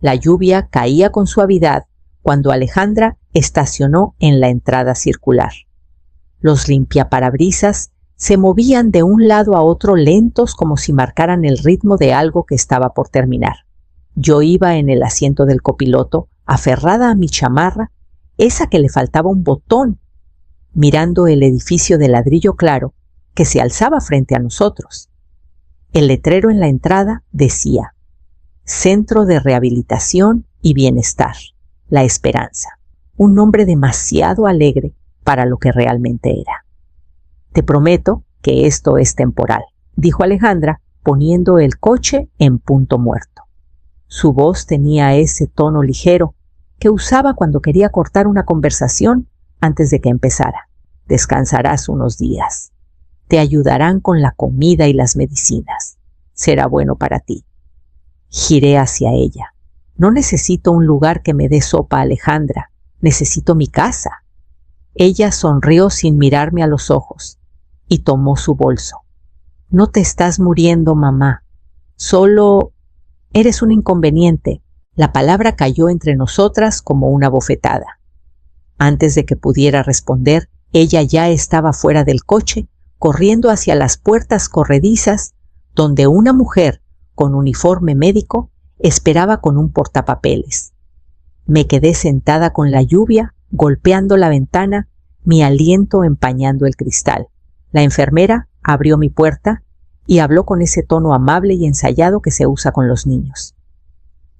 La lluvia caía con suavidad cuando Alejandra estacionó en la entrada circular. Los limpiaparabrisas se movían de un lado a otro lentos como si marcaran el ritmo de algo que estaba por terminar. Yo iba en el asiento del copiloto, aferrada a mi chamarra, esa que le faltaba un botón, mirando el edificio de ladrillo claro que se alzaba frente a nosotros. El letrero en la entrada decía: Centro de Rehabilitación y Bienestar, La Esperanza. Un nombre demasiado alegre para lo que realmente era. Te prometo que esto es temporal, dijo Alejandra, poniendo el coche en punto muerto. Su voz tenía ese tono ligero que usaba cuando quería cortar una conversación antes de que empezara. Descansarás unos días. Te ayudarán con la comida y las medicinas. Será bueno para ti. Giré hacia ella. No necesito un lugar que me dé sopa, Alejandra. Necesito mi casa. Ella sonrió sin mirarme a los ojos y tomó su bolso. No te estás muriendo, mamá. Solo eres un inconveniente. La palabra cayó entre nosotras como una bofetada. Antes de que pudiera responder, ella ya estaba fuera del coche, corriendo hacia las puertas corredizas, donde una mujer con uniforme médico esperaba con un portapapeles. Me quedé sentada con la lluvia, golpeando la ventana, mi aliento empañando el cristal. La enfermera abrió mi puerta y habló con ese tono amable y ensayado que se usa con los niños.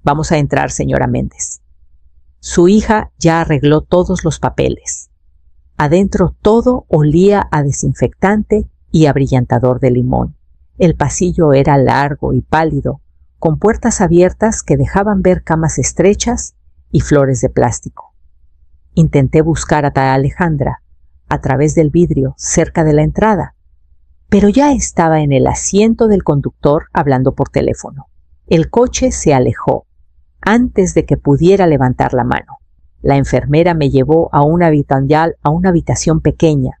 Vamos a entrar, señora Méndez. Su hija ya arregló todos los papeles. Adentro todo olía a desinfectante y a brillantador de limón. El pasillo era largo y pálido, con puertas abiertas que dejaban ver camas estrechas y flores de plástico. Intenté buscar a tía Alejandra a través del vidrio cerca de la entrada, pero ya estaba en el asiento del conductor hablando por teléfono. El coche se alejó antes de que pudiera levantar la mano. La enfermera me llevó a una habitación pequeña,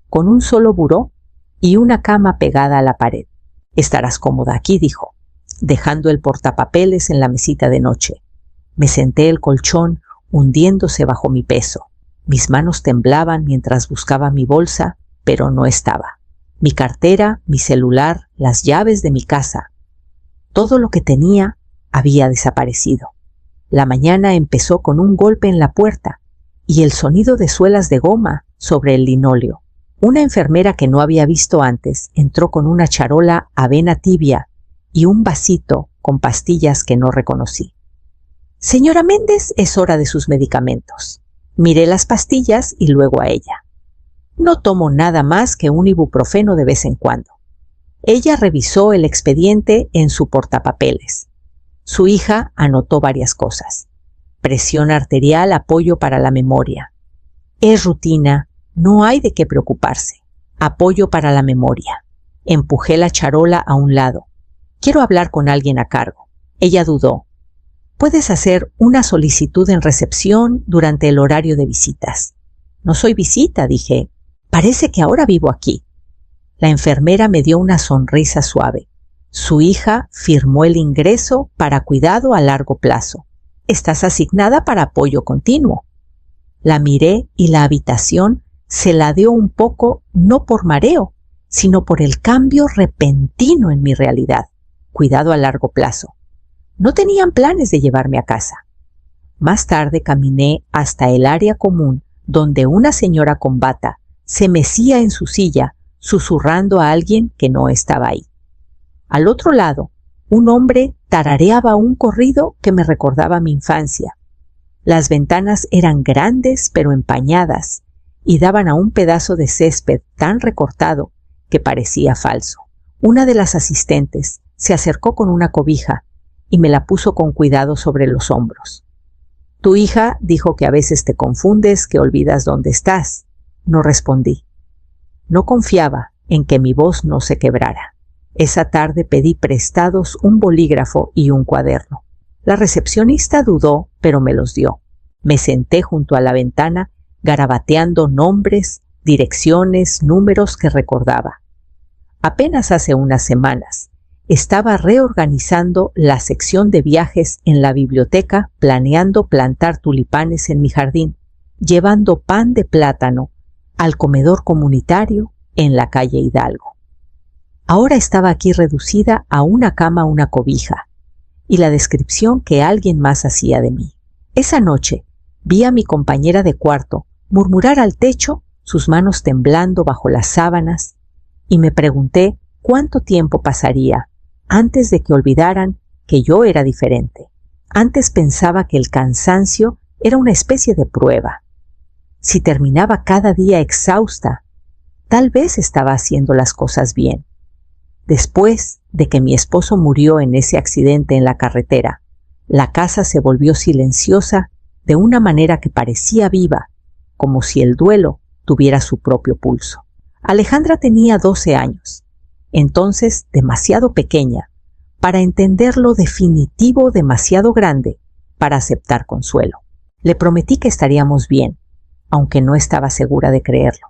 con un solo buró y una cama pegada a la pared. Estarás cómoda aquí, dijo, dejando el portapapeles en la mesita de noche. Me senté el colchón hundiéndose bajo mi peso. Mis manos temblaban mientras buscaba mi bolsa, pero no estaba. Mi cartera, mi celular, las llaves de mi casa. Todo lo que tenía había desaparecido. La mañana empezó con un golpe en la puerta y el sonido de suelas de goma sobre el linóleo. Una enfermera que no había visto antes entró con una charola avena tibia y un vasito con pastillas que no reconocí. Señora Méndez, es hora de sus medicamentos. Miré las pastillas y luego a ella. No tomo nada más que un ibuprofeno de vez en cuando. Ella revisó el expediente en su portapapeles. Su hija anotó varias cosas. Presión arterial, apoyo para la memoria. Es rutina, no hay de qué preocuparse. Apoyo para la memoria. Empujé la charola a un lado. Quiero hablar con alguien a cargo. Ella dudó. Puedes hacer una solicitud en recepción durante el horario de visitas. No soy visita, dije. Parece que ahora vivo aquí. La enfermera me dio una sonrisa suave. Su hija firmó el ingreso para cuidado a largo plazo. Estás asignada para apoyo continuo. La miré y la habitación se ladeó un poco, no por mareo, sino por el cambio repentino en mi realidad. Cuidado a largo plazo. No tenían planes de llevarme a casa. Más tarde caminé hasta el área común, donde una señora con bata se mecía en su silla, susurrando a alguien que no estaba ahí. Al otro lado, un hombre tarareaba un corrido que me recordaba mi infancia. Las ventanas eran grandes pero empañadas y daban a un pedazo de césped tan recortado que parecía falso. Una de las asistentes se acercó con una cobija y me la puso con cuidado sobre los hombros. Tu hija dijo que a veces te confundes, que olvidas dónde estás. No respondí. No confiaba en que mi voz no se quebrara. Esa tarde pedí prestados un bolígrafo y un cuaderno. La recepcionista dudó, pero me los dio. Me senté junto a la ventana, garabateando nombres, direcciones, números que recordaba. Apenas hace unas semanas, estaba reorganizando la sección de viajes en la biblioteca, planeando plantar tulipanes en mi jardín, llevando pan de plátano al comedor comunitario en la calle Hidalgo. Ahora estaba aquí reducida a una cama, una cobija, y la descripción que alguien más hacía de mí. Esa noche vi a mi compañera de cuarto murmurar al techo, sus manos temblando bajo las sábanas, y me pregunté cuánto tiempo pasaría antes de que olvidaran que yo era diferente. Antes pensaba que el cansancio era una especie de prueba. Si terminaba cada día exhausta, tal vez estaba haciendo las cosas bien. Después de que mi esposo murió en ese accidente en la carretera, la casa se volvió silenciosa de una manera que parecía viva, como si el duelo tuviera su propio pulso. Alejandra tenía 12 años, entonces demasiado pequeña para entender lo definitivo, demasiado grande para aceptar consuelo. Le prometí que estaríamos bien, aunque no estaba segura de creerlo.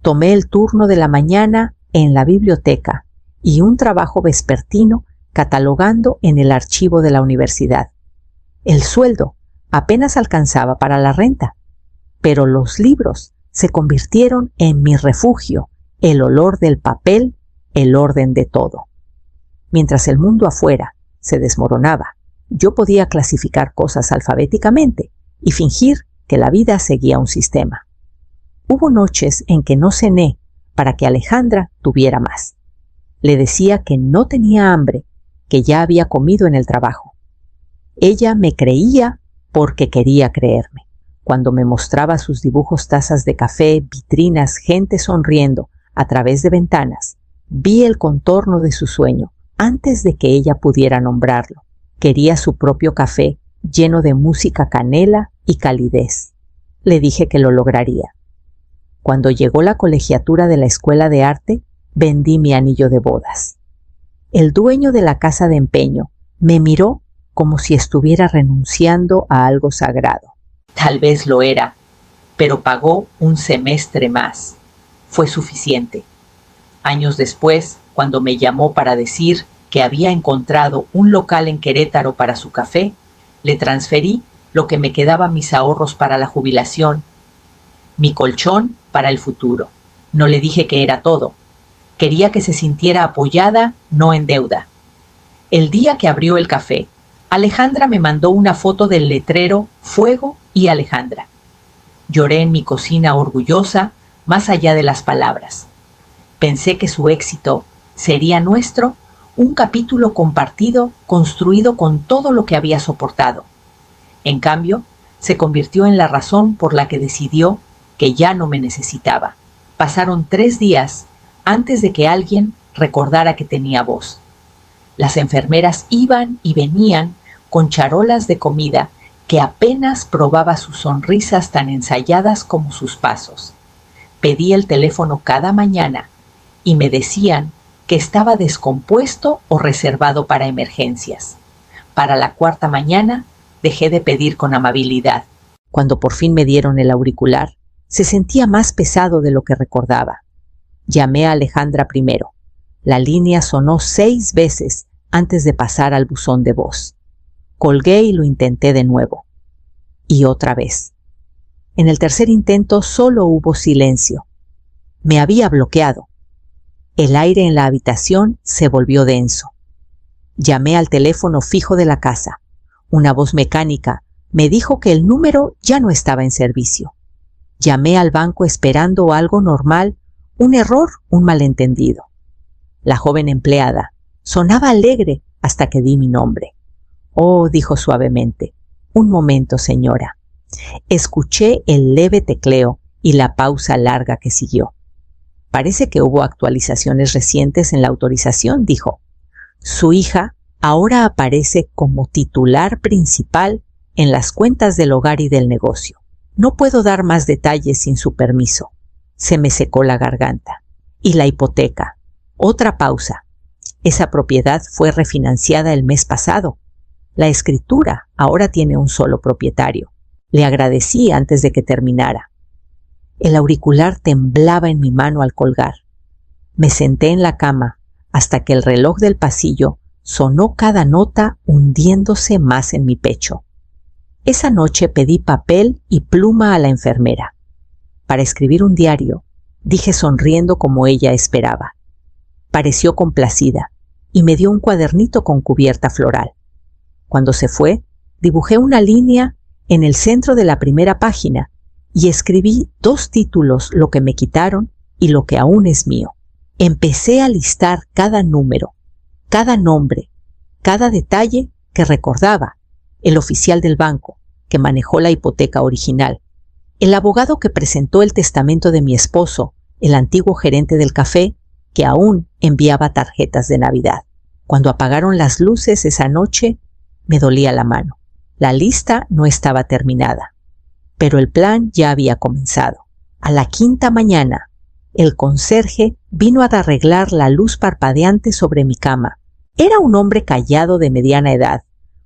Tomé el turno de la mañana en la biblioteca y un trabajo vespertino catalogando en el archivo de la universidad. El sueldo apenas alcanzaba para la renta, pero los libros se convirtieron en mi refugio, el olor del papel, el orden de todo. Mientras el mundo afuera se desmoronaba, yo podía clasificar cosas alfabéticamente y fingir que la vida seguía un sistema. Hubo noches en que no cené para que Alejandra tuviera más. Le decía que no tenía hambre, que ya había comido en el trabajo. Ella me creía porque quería creerme. Cuando me mostraba sus dibujos, tazas de café, vitrinas, gente sonriendo a través de ventanas, vi el contorno de su sueño antes de que ella pudiera nombrarlo. Quería su propio café lleno de música, canela y calidez. Le dije que lo lograría. Cuando llegó la colegiatura de la escuela de arte, vendí mi anillo de bodas. El dueño de la casa de empeño me miró como si estuviera renunciando a algo sagrado. Tal vez lo era, pero pagó un semestre más. Fue suficiente. Años después, cuando me llamó para decir que había encontrado un local en Querétaro para su café, le transferí lo que me quedaba, mis ahorros para la jubilación, mi colchón para el futuro. No le dije que era todo. Quería que se sintiera apoyada, no en deuda. El día que abrió el café, Alejandra me mandó una foto del letrero Fuego y Alejandra. Lloré en mi cocina orgullosa, más allá de las palabras. Pensé que su éxito sería nuestro, un capítulo compartido, construido con todo lo que había soportado. En cambio, se convirtió en la razón por la que decidió que ya no me necesitaba. Pasaron 3 días antes de que alguien recordara que tenía voz. Las enfermeras iban y venían con charolas de comida que apenas probaba sus sonrisas tan ensayadas como sus pasos. Pedí el teléfono cada mañana y me decían que estaba descompuesto o reservado para emergencias. Para la 4ª mañana dejé de pedir con amabilidad. Cuando por fin me dieron el auricular, se sentía más pesado de lo que recordaba. Llamé a Alejandra primero. La línea sonó 6 veces antes de pasar al buzón de voz. Colgué y lo intenté de nuevo. Y otra vez. En el tercer intento solo hubo silencio. Me había bloqueado. El aire en la habitación se volvió denso. Llamé al teléfono fijo de la casa. Una voz mecánica me dijo que el número ya no estaba en servicio. Llamé al banco esperando algo normal, un error, un malentendido. La joven empleada sonaba alegre hasta que di mi nombre. Oh, dijo suavemente. Un momento, señora. Escuché el leve tecleo y la pausa larga que siguió. Parece que hubo actualizaciones recientes en la autorización, dijo. Su hija ahora aparece como titular principal en las cuentas del hogar y del negocio. No puedo dar más detalles sin su permiso. Se me secó la garganta. Y la hipoteca. Otra pausa. Esa propiedad fue refinanciada el mes pasado. La escritura ahora tiene un solo propietario. Le agradecí antes de que terminara. El auricular temblaba en mi mano al colgar. Me senté en la cama, hasta que el reloj del pasillo sonó cada nota hundiéndose más en mi pecho. Esa noche pedí papel y pluma a la enfermera. Para escribir un diario, dije sonriendo como ella esperaba. Pareció complacida y me dio un cuadernito con cubierta floral. Cuando se fue, dibujé una línea en el centro de la primera página y escribí 2 títulos, lo que me quitaron y lo que aún es mío. Empecé a listar cada número, cada nombre, cada detalle que recordaba: el oficial del banco que manejó la hipoteca original, el abogado que presentó el testamento de mi esposo, el antiguo gerente del café que aún enviaba tarjetas de Navidad. Cuando apagaron las luces esa noche, me dolía la mano. La lista no estaba terminada, pero el plan ya había comenzado. A la 5ª mañana, el conserje vino a arreglar la luz parpadeante sobre mi cama. Era un hombre callado de mediana edad,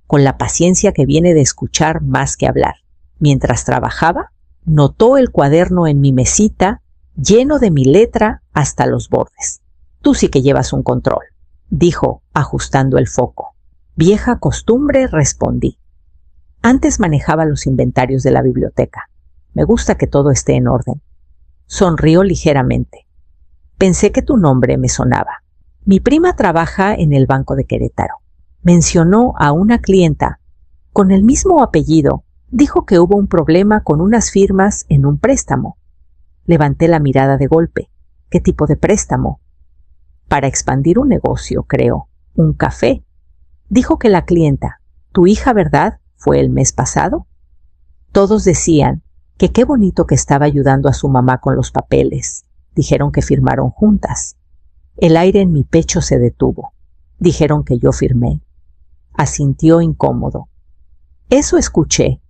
con la paciencia que viene de escuchar más que hablar. Mientras trabajaba, notó el cuaderno en mi mesita, lleno de mi letra hasta los bordes. «Tú sí que llevas un control», dijo, ajustando el foco. «Vieja costumbre», respondí. Antes manejaba los inventarios de la biblioteca. Me gusta que todo esté en orden. Sonrió ligeramente. «Pensé que tu nombre me sonaba. Mi prima trabaja en el Banco de Querétaro. Mencionó a una clienta con el mismo apellido. Dijo que hubo un problema con unas firmas en un préstamo». Levanté la mirada de golpe. «¿Qué tipo de préstamo?» «Para expandir un negocio, creo. Un café». Dijo que la clienta, «Tu hija, ¿verdad? ¿Fue el mes pasado?» Todos decían que qué bonito que estaba ayudando a su mamá con los papeles. Dijeron que firmaron juntas. El aire en mi pecho se detuvo. Dijeron que yo firmé. Asintió incómodo. «Eso escuché».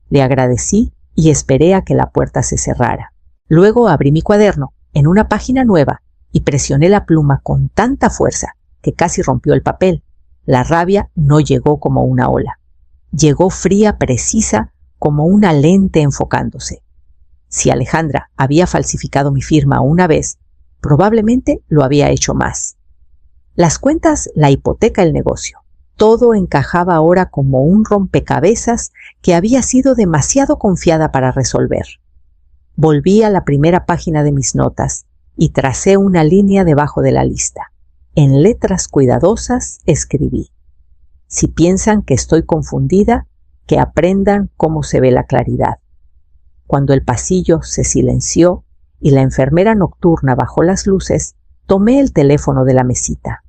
Le agradecí y esperé a que la puerta se cerrara. Luego abrí mi cuaderno en una página nueva y presioné la pluma con tanta fuerza que casi rompió el papel. La rabia no llegó como una ola. Llegó fría, precisa, como una lente enfocándose. Si Alejandra había falsificado mi firma una vez, probablemente lo había hecho más. Las cuentas, la hipoteca, el negocio. Todo encajaba ahora como un rompecabezas que había sido demasiado confiada para resolver. Volví a la primera página de mis notas y tracé una línea debajo de la lista. En letras cuidadosas escribí: «Si piensan que estoy confundida, que aprendan cómo se ve la claridad». Cuando el pasillo se silenció y la enfermera nocturna bajó las luces, tomé el teléfono de la mesita.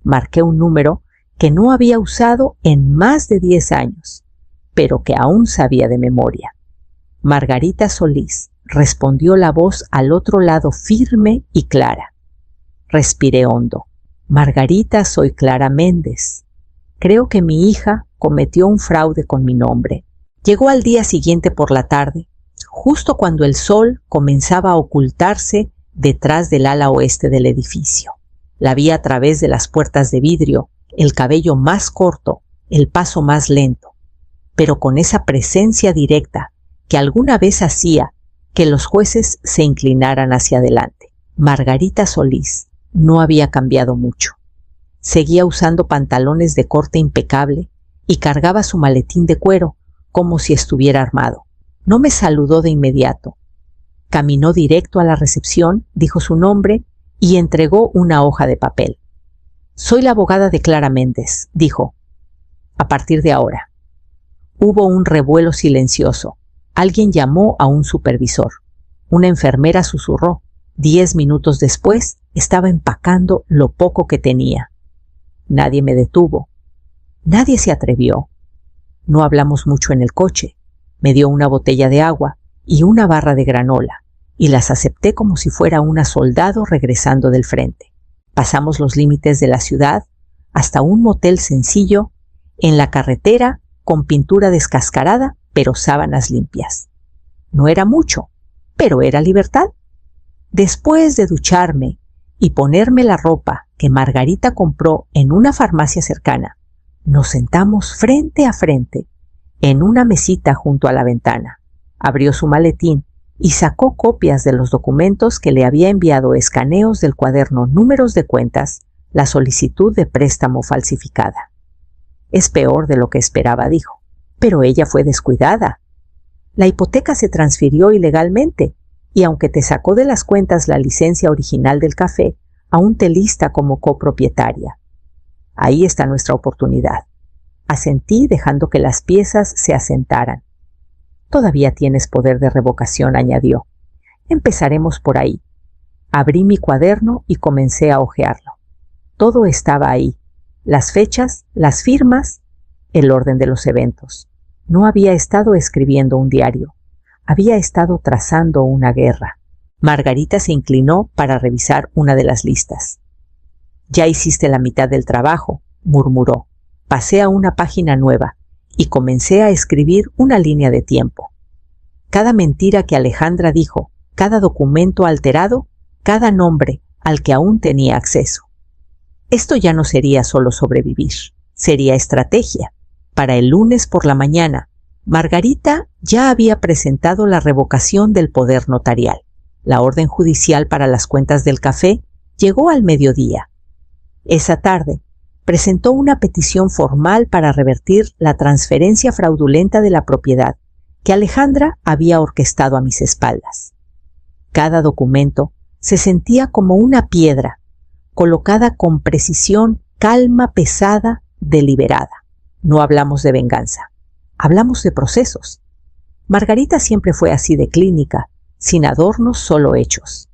Marqué un número que no había usado en más de 10 años, pero que aún sabía de memoria. «Margarita Solís», respondió la voz al otro lado, firme y clara. Respiré hondo. «Margarita, soy Clara Méndez. Creo que mi hija cometió un fraude con mi nombre». Llegó al día siguiente por la tarde, justo cuando el sol comenzaba a ocultarse detrás del ala oeste del edificio. La vi a través de las puertas de vidrio, el cabello más corto, el paso más lento, pero con esa presencia directa que alguna vez hacía que los jueces se inclinaran hacia adelante. Margarita Solís no había cambiado mucho. Seguía usando pantalones de corte impecable y cargaba su maletín de cuero como si estuviera armado. No me saludó de inmediato. Caminó directo a la recepción, dijo su nombre y entregó una hoja de papel. «Soy la abogada de Clara Méndez», dijo. «A partir de ahora». Hubo un revuelo silencioso. Alguien llamó a un supervisor. Una enfermera susurró. 10 minutos después estaba empacando lo poco que tenía. Nadie me detuvo. Nadie se atrevió. No hablamos mucho en el coche. Me dio una botella de agua y una barra de granola, y las acepté como si fuera una soldado regresando del frente. Pasamos los límites de la ciudad hasta un motel sencillo en la carretera con pintura descascarada pero sábanas limpias. No era mucho, pero era libertad. Después de ducharme y ponerme la ropa que Margarita compró en una farmacia cercana, nos sentamos frente a frente en una mesita junto a la ventana. Abrió su maletín y sacó copias de los documentos que le había enviado, escaneos del cuaderno, números de cuentas, la solicitud de préstamo falsificada. Es peor de lo que esperaba, dijo. Pero ella fue descuidada. La hipoteca se transfirió ilegalmente y aunque te sacó de las cuentas la licencia original del café, aún te lista como copropietaria. Ahí está nuestra oportunidad. Asentí dejando que las piezas se asentaran. Todavía tienes poder de revocación, añadió. Empezaremos por ahí. Abrí mi cuaderno y comencé a hojearlo. Todo estaba ahí. Las fechas, las firmas, el orden de los eventos. No había estado escribiendo un diario. Había estado trazando una guerra. Margarita se inclinó para revisar una de las listas. Ya hiciste la mitad del trabajo, murmuró. Pasé a una página nueva y comencé a escribir una línea de tiempo. Cada mentira que Alejandra dijo, cada documento alterado, cada nombre al que aún tenía acceso. Esto ya no sería solo sobrevivir, sería estrategia. Para el lunes por la mañana, Margarita ya había presentado la revocación del poder notarial. La orden judicial para las cuentas del café llegó al mediodía. Esa tarde, presentó una petición formal para revertir la transferencia fraudulenta de la propiedad que Alejandra había orquestado a mis espaldas. Cada documento se sentía como una piedra, colocada con precisión, calma, pesada, deliberada. No hablamos de venganza, hablamos de procesos. Margarita siempre fue así de clínica, sin adornos, solo hechos.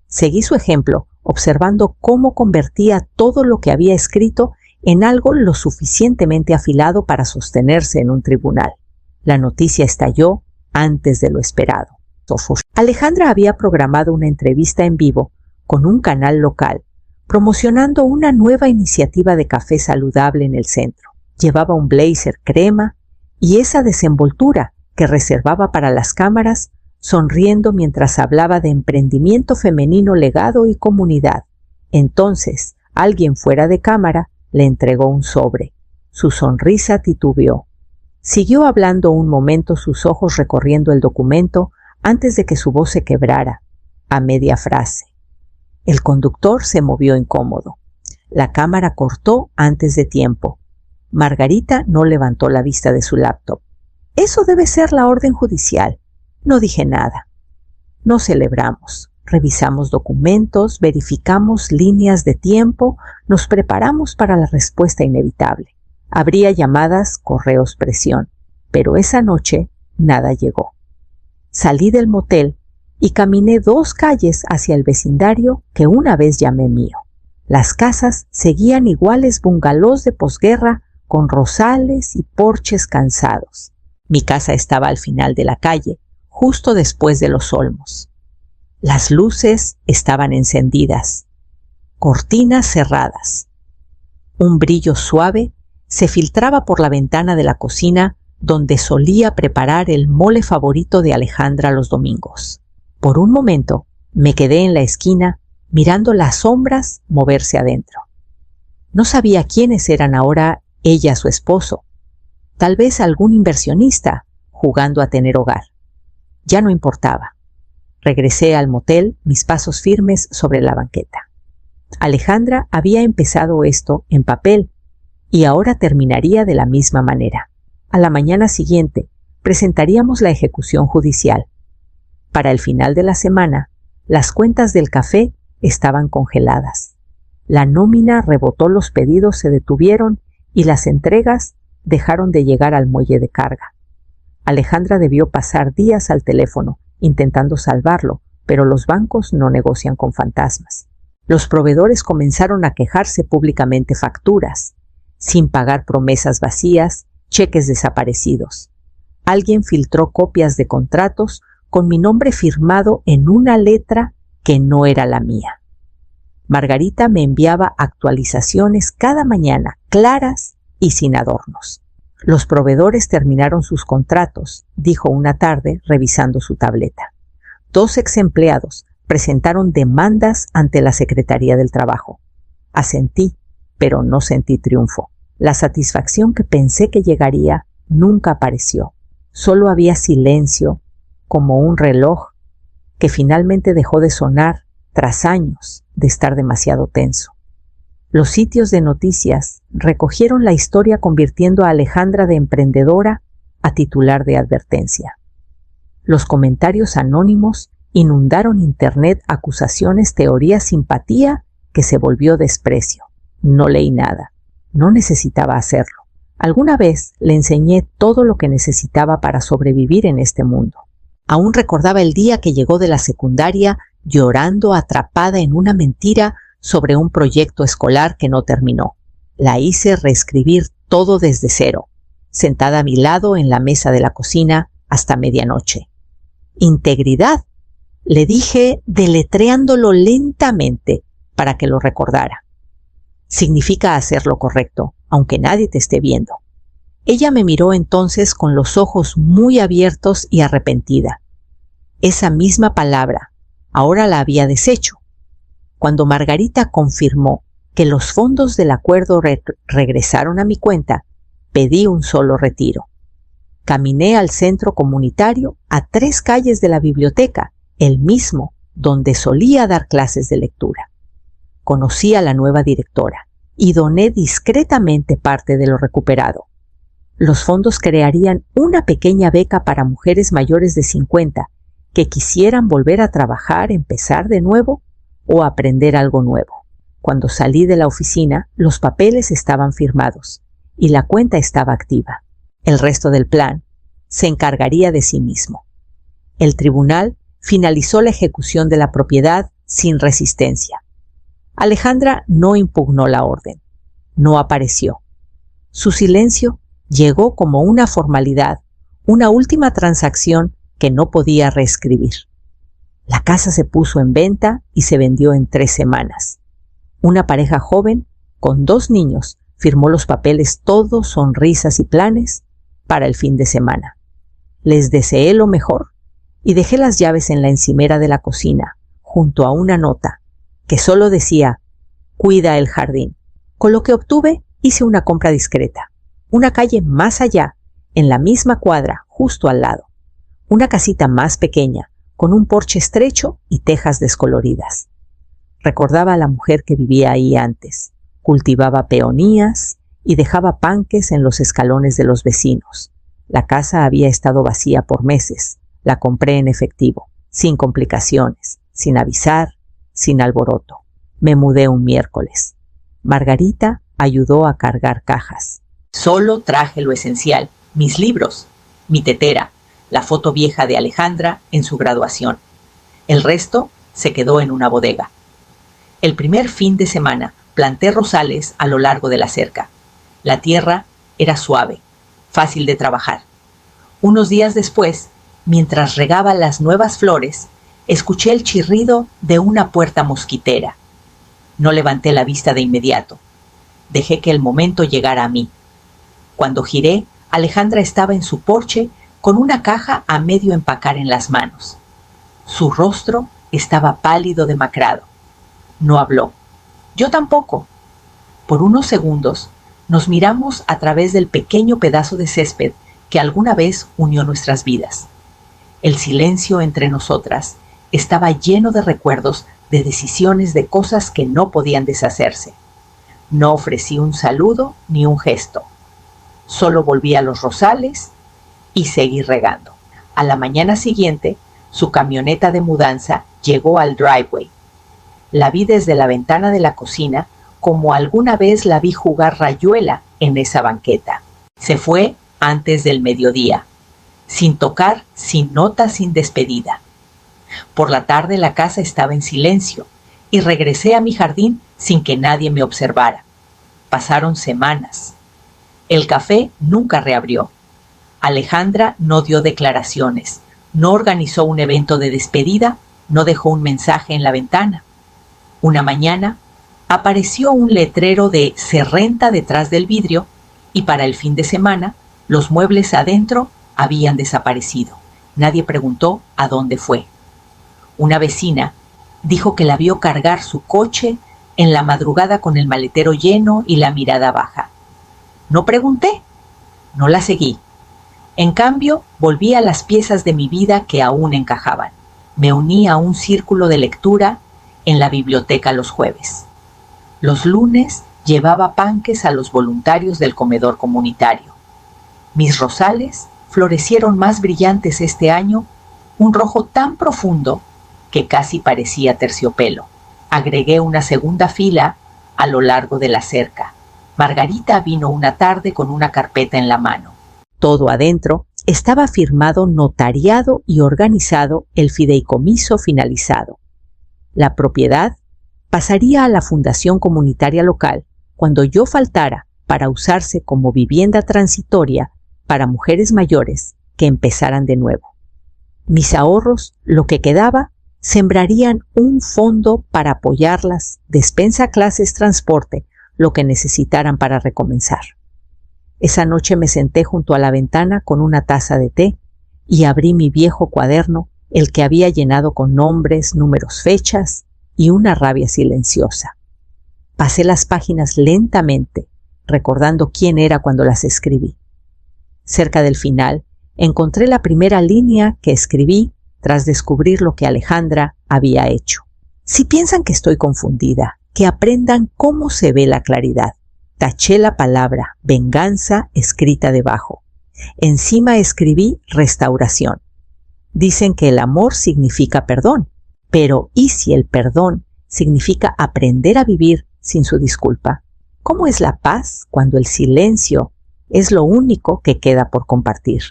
Seguí su ejemplo, observando cómo convertía todo lo que había escrito en algo lo suficientemente afilado para sostenerse en un tribunal. La noticia estalló antes de lo esperado. Alejandra había programado una entrevista en vivo con un canal local, promocionando una nueva iniciativa de café saludable en el centro. Llevaba un blazer crema y esa desenvoltura que reservaba para las cámaras, sonriendo mientras hablaba de emprendimiento femenino, legado y comunidad. Entonces, alguien fuera de cámara le entregó un sobre. Su sonrisa titubeó. Siguió hablando un momento, sus ojos recorriendo el documento antes de que su voz se quebrara, a media frase. El conductor se movió incómodo. La cámara cortó antes de tiempo. Margarita no levantó la vista de su laptop. Eso debe ser la orden judicial. No dije nada. No celebramos. Revisamos documentos, verificamos líneas de tiempo, nos preparamos para la respuesta inevitable. Habría llamadas, correos, presión. Pero esa noche nada llegó. Salí del motel y caminé 2 calles hacia el vecindario que una vez llamé mío. Las casas seguían iguales bungalows de posguerra con rosales y porches cansados. Mi casa estaba al final de la calle, justo después de los olmos. Las luces estaban encendidas, cortinas cerradas. Un brillo suave se filtraba por la ventana de la cocina donde solía preparar el mole favorito de Alejandra los domingos. Por un momento me quedé en la esquina mirando las sombras moverse adentro. No sabía quiénes eran ahora ella, su esposo. Tal vez algún inversionista jugando a tener hogar. Ya no importaba. Regresé al motel, mis pasos firmes sobre la banqueta. Alejandra había empezado esto en papel y ahora terminaría de la misma manera. A la mañana siguiente presentaríamos la ejecución judicial. Para el final de la semana, las cuentas del café estaban congeladas. La nómina rebotó, los pedidos se detuvieron y las entregas dejaron de llegar al muelle de carga. Alejandra debió pasar días al teléfono intentando salvarlo, pero los bancos no negocian con fantasmas. Los proveedores comenzaron a quejarse públicamente, facturas, sin pagar, promesas vacías, cheques desaparecidos. Alguien filtró copias de contratos con mi nombre firmado en una letra que no era la mía. Margarita me enviaba actualizaciones cada mañana, claras y sin adornos. Los proveedores terminaron sus contratos, dijo una tarde revisando su tableta. 2 ex-empleados presentaron demandas ante la Secretaría del Trabajo. Asentí, pero no sentí triunfo. La satisfacción que pensé que llegaría nunca apareció. Solo había silencio, como un reloj, que finalmente dejó de sonar tras años de estar demasiado tenso. Los sitios de noticias recogieron la historia convirtiendo a Alejandra de emprendedora a titular de advertencia. Los comentarios anónimos inundaron Internet acusaciones, teorías, simpatía que se volvió desprecio. No leí nada. No necesitaba hacerlo. Alguna vez le enseñé todo lo que necesitaba para sobrevivir en este mundo. Aún recordaba el día que llegó de la secundaria llorando, atrapada en una mentira sobre un proyecto escolar que no terminó. La hice reescribir todo desde cero, sentada a mi lado en la mesa de la cocina hasta medianoche. Integridad, le dije deletreándolo lentamente para que lo recordara. Significa hacer lo correcto, aunque nadie te esté viendo. Ella me miró entonces con los ojos muy abiertos y arrepentida. Esa misma palabra ahora la había deshecho. Cuando Margarita confirmó que los fondos del acuerdo regresaron a mi cuenta, pedí un solo retiro. Caminé al centro comunitario a 3 calles de la biblioteca, el mismo donde solía dar clases de lectura. Conocí a la nueva directora y doné discretamente parte de lo recuperado. Los fondos crearían una pequeña beca para mujeres mayores de 50 que quisieran volver a trabajar, empezar de nuevo o aprender algo nuevo. Cuando salí de la oficina, los papeles estaban firmados y la cuenta estaba activa. El resto del plan se encargaría de sí mismo. El tribunal finalizó la ejecución de la propiedad sin resistencia. Alejandra no impugnó la orden. No apareció. Su silencio llegó como una formalidad, una última transacción que no podía reescribir. La casa se puso en venta y se vendió en 3 semanas. Una pareja joven, con 2 niños, firmó los papeles, todos sonrisas y planes, para el fin de semana. Les deseé lo mejor y dejé las llaves en la encimera de la cocina, junto a una nota que solo decía: cuida el jardín. Con lo que obtuve, hice una compra discreta. Una calle más allá, en la misma cuadra, justo al lado. Una casita más pequeña, con un porche estrecho y tejas descoloridas. Recordaba a la mujer que vivía ahí antes. Cultivaba peonías y dejaba panques en los escalones de los vecinos. La casa había estado vacía por meses. La compré en efectivo, sin complicaciones, sin avisar, sin alboroto. Me mudé un miércoles. Margarita ayudó a cargar cajas. Solo traje lo esencial: mis libros, mi tetera, la foto vieja de Alejandra en su graduación. El resto se quedó en una bodega. El primer fin de semana planté rosales a lo largo de la cerca. La tierra era suave, fácil de trabajar. Unos días después, mientras regaba las nuevas flores, escuché el chirrido de una puerta mosquitera. No levanté la vista de inmediato. Dejé que el momento llegara a mí. Cuando giré, Alejandra estaba en su porche con una caja a medio empacar en las manos. Su rostro estaba pálido, demacrado. No habló. Yo tampoco. Por unos segundos nos miramos a través del pequeño pedazo de césped que alguna vez unió nuestras vidas. El silencio entre nosotras estaba lleno de recuerdos, de decisiones, de cosas que no podían deshacerse. No ofrecí un saludo ni un gesto. Solo volví a los rosales y seguí regando. A la mañana siguiente, su camioneta de mudanza llegó al driveway. La vi desde la ventana de la cocina, como alguna vez la vi jugar rayuela en esa banqueta. Se fue antes del mediodía, sin tocar, sin nota, sin despedida. Por la tarde la casa estaba en silencio y regresé a mi jardín sin que nadie me observara. Pasaron semanas. El café nunca reabrió. Alejandra no dio declaraciones, no organizó un evento de despedida, no dejó un mensaje en la ventana. Una mañana apareció un letrero de "se renta" detrás del vidrio y para el fin de semana los muebles adentro habían desaparecido. Nadie preguntó a dónde fue. Una vecina dijo que la vio cargar su coche en la madrugada con el maletero lleno y la mirada baja. No pregunté, no la seguí. En cambio, volví a las piezas de mi vida que aún encajaban. Me uní a un círculo de lectura en la biblioteca los jueves. Los lunes llevaba panques a los voluntarios del comedor comunitario. Mis rosales florecieron más brillantes este año, un rojo tan profundo que casi parecía terciopelo. Agregué una segunda fila a lo largo de la cerca. Margarita vino una tarde con una carpeta en la mano. Todo adentro estaba firmado, notariado y organizado el fideicomiso finalizado. La propiedad pasaría a la fundación comunitaria local cuando yo faltara para usarse como vivienda transitoria para mujeres mayores que empezaran de nuevo. Mis ahorros, lo que quedaba, sembrarían un fondo para apoyarlas, despensa, clases, transporte, lo que necesitaran para recomenzar. Esa noche me senté junto a la ventana con una taza de té y abrí mi viejo cuaderno, el que había llenado con nombres, números, fechas y una rabia silenciosa. Pasé las páginas lentamente, recordando quién era cuando las escribí. Cerca del final, encontré la primera línea que escribí tras descubrir lo que Alejandra había hecho. Si piensan que estoy confundida, que aprendan cómo se ve la claridad. Taché la palabra venganza escrita debajo. Encima escribí restauración. Dicen que el amor significa perdón, pero ¿y si el perdón significa aprender a vivir sin su disculpa? ¿Cómo es la paz cuando el silencio es lo único que queda por compartir?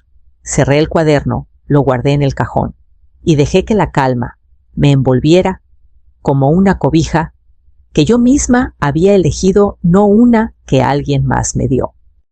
Cerré el cuaderno, lo guardé en el cajón y dejé que la calma me envolviera como una cobija que yo misma había elegido, no una que alguien más me dio.